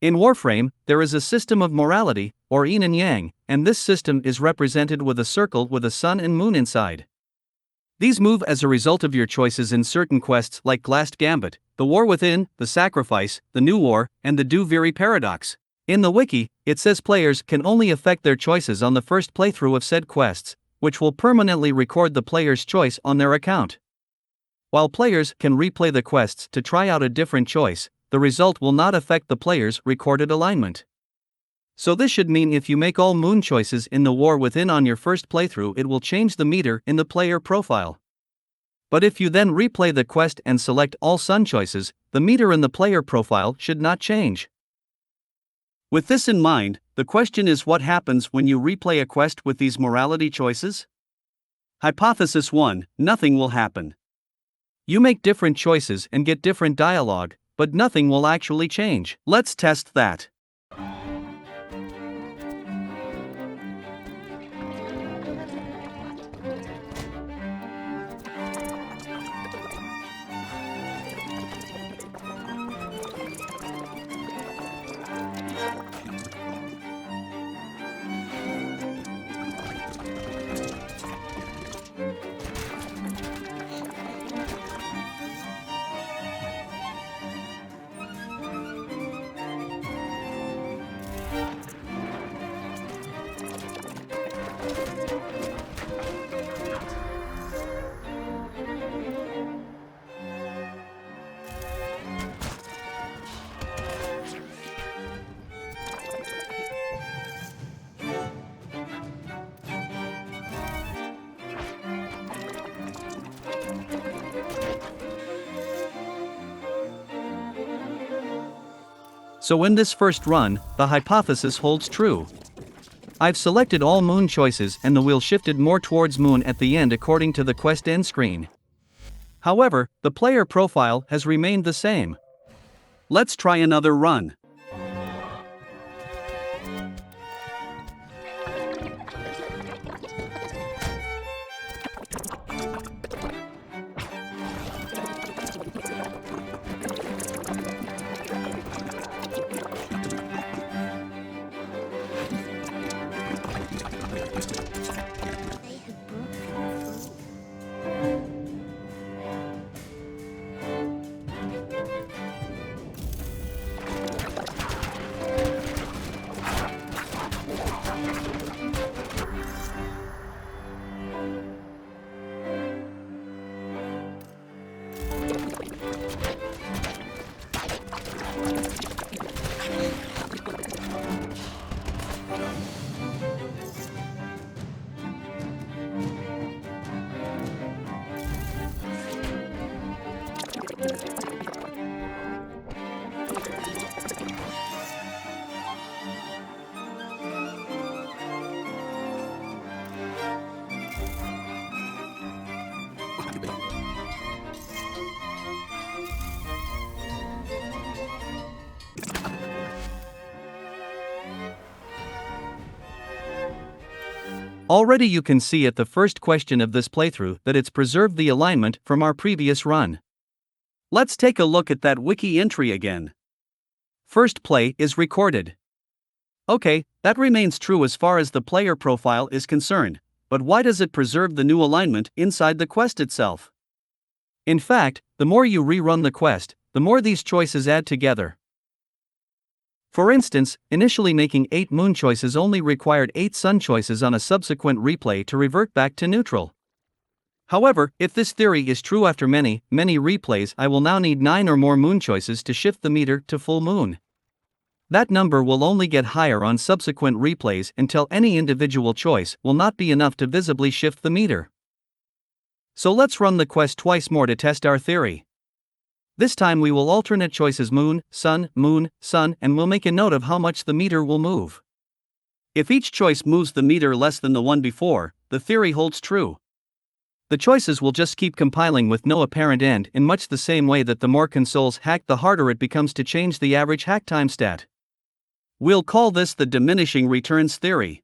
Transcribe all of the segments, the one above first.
In Warframe, there is a system of morality, or yin and yang, and this system is represented with a circle with a sun and moon inside. These move as a result of your choices in certain quests like Last Gambit, The War Within, The Sacrifice, The New War, and the Duality Paradox. In the wiki, it says players can only affect their choices on the first playthrough of said quests, which will permanently record the player's choice on their account. While players can replay the quests to try out a different choice, the result will not affect the player's recorded alignment. So this should mean if you make all moon choices in The War Within on your first playthrough, it will change the meter in the player profile. But if you then replay the quest and select all sun choices, the meter in the player profile should not change. With this in mind, the question is, what happens when you replay a quest with these morality choices? Hypothesis 1: nothing will happen. You make different choices and get different dialogue, but nothing will actually change. Let's test that. So in this first run, the hypothesis holds true. I've selected all moon choices and the wheel shifted more towards moon at the end according to the quest end screen. However, the player profile has remained the same. Let's try another run. Already you can see at the first question of this playthrough that it's preserved the alignment from our previous run. Let's take a look at that wiki entry again. First play is recorded. Okay, that remains true as far as the player profile is concerned, but why does it preserve the new alignment inside the quest itself? In fact, the more you rerun the quest, the more these choices add together. For instance, initially making 8 moon choices only required 8 sun choices on a subsequent replay to revert back to neutral. However, if this theory is true after many replays, I will now need 9 or more moon choices to shift the meter to full moon. That number will only get higher on subsequent replays until any individual choice will not be enough to visibly shift the meter. So let's run the quest twice more to test our theory. This time we will alternate choices moon, sun, and we'll make a note of how much the meter will move. If each choice moves the meter less than the one before, the theory holds true. The choices will just keep compiling with no apparent end, in much the same way that the more consoles hack, the harder it becomes to change the average hack time stat. We'll call this the diminishing returns theory.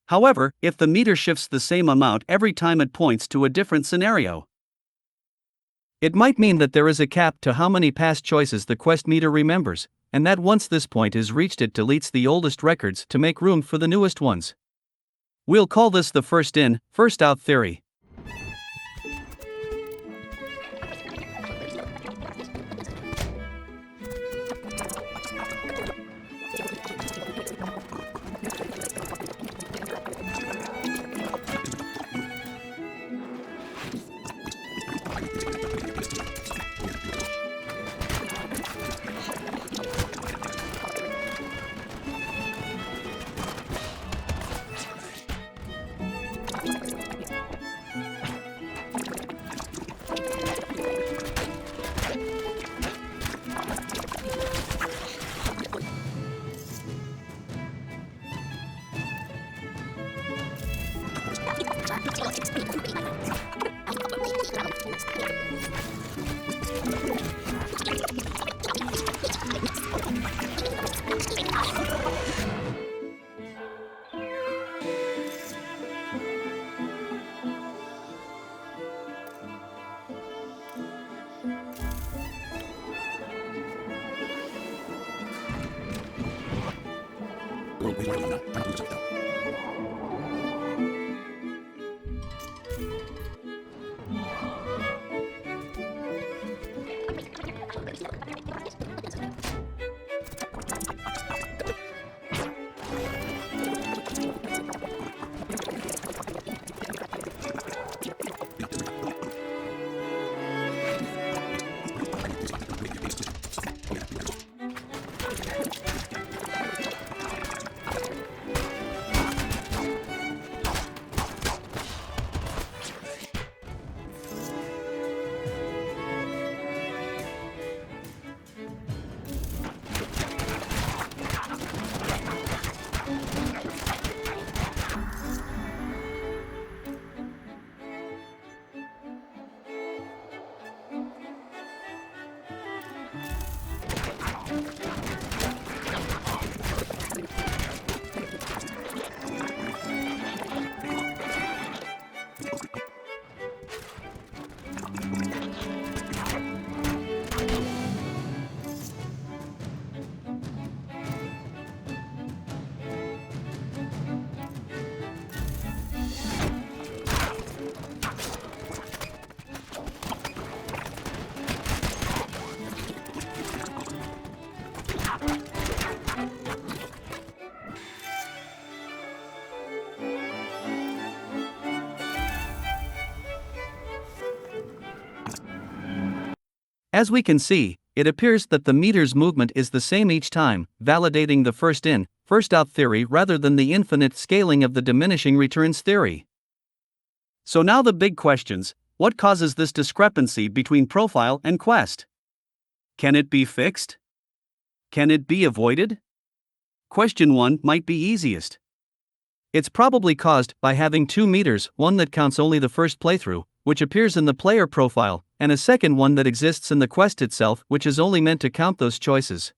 However, if the meter shifts the same amount every time, it points to a different scenario. It might mean that there is a cap to how many past choices the quest meter remembers, and that once this point is reached it deletes the oldest records to make room for the newest ones. We'll call this the first in, first out theory. As we can see, it appears that the meter's movement is the same each time, validating the first in, first out theory rather than the infinite scaling of the diminishing returns theory. So now the big questions: what causes this discrepancy between profile and quest? Can it be fixed? Can it be avoided? Question 1 might be easiest. It's probably caused by having two meters, one that counts only the first playthrough, which appears in the player profile, and a second one that exists in the quest itself, which is only meant to count those choices.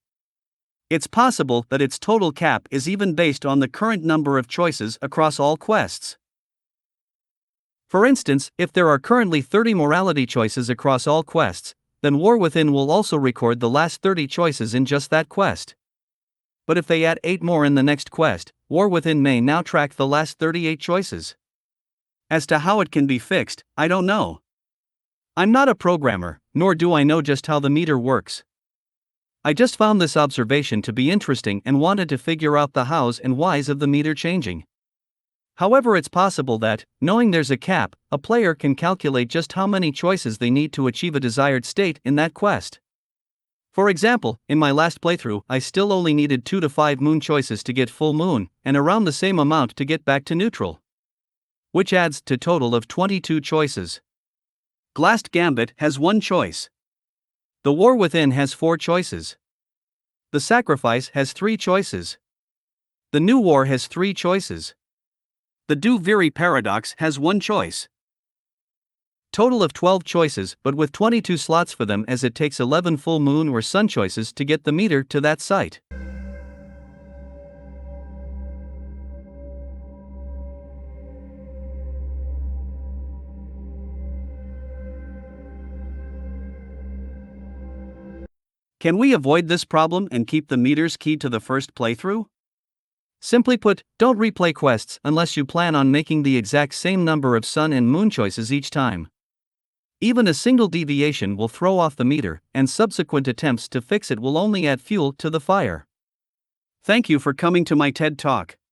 It's possible that its total cap is even based on the current number of choices across all quests. For instance, if there are currently 30 morality choices across all quests, then War Within will also record the last 30 choices in just that quest. But if they add 8 more in the next quest, War Within may now track the last 38 choices. As to how it can be fixed, I don't know. I'm not a programmer, nor do I know just how the meter works. I just found this observation to be interesting and wanted to figure out the hows and whys of the meter changing. However, it's possible that, knowing there's a cap, a player can calculate just how many choices they need to achieve a desired state in that quest. For example, in my last playthrough, I still only needed 2 to 5 moon choices to get full moon, and around the same amount to get back to neutral, which adds to a total of 22 choices. Glast Gambit has 1 choice. The War Within has 4 choices. The Sacrifice has 3 choices. The New War has 3 choices. The Duality Paradox has 1 choice. Total of 12 choices, but with 22 slots for them, as it takes 11 full moon or sun choices to get the meter to that site. Can we avoid this problem and keep the meters keyed to the first playthrough? Simply put, don't replay quests unless you plan on making the exact same number of sun and moon choices each time. Even a single deviation will throw off the meter, and subsequent attempts to fix it will only add fuel to the fire. Thank you for coming to my TED Talk.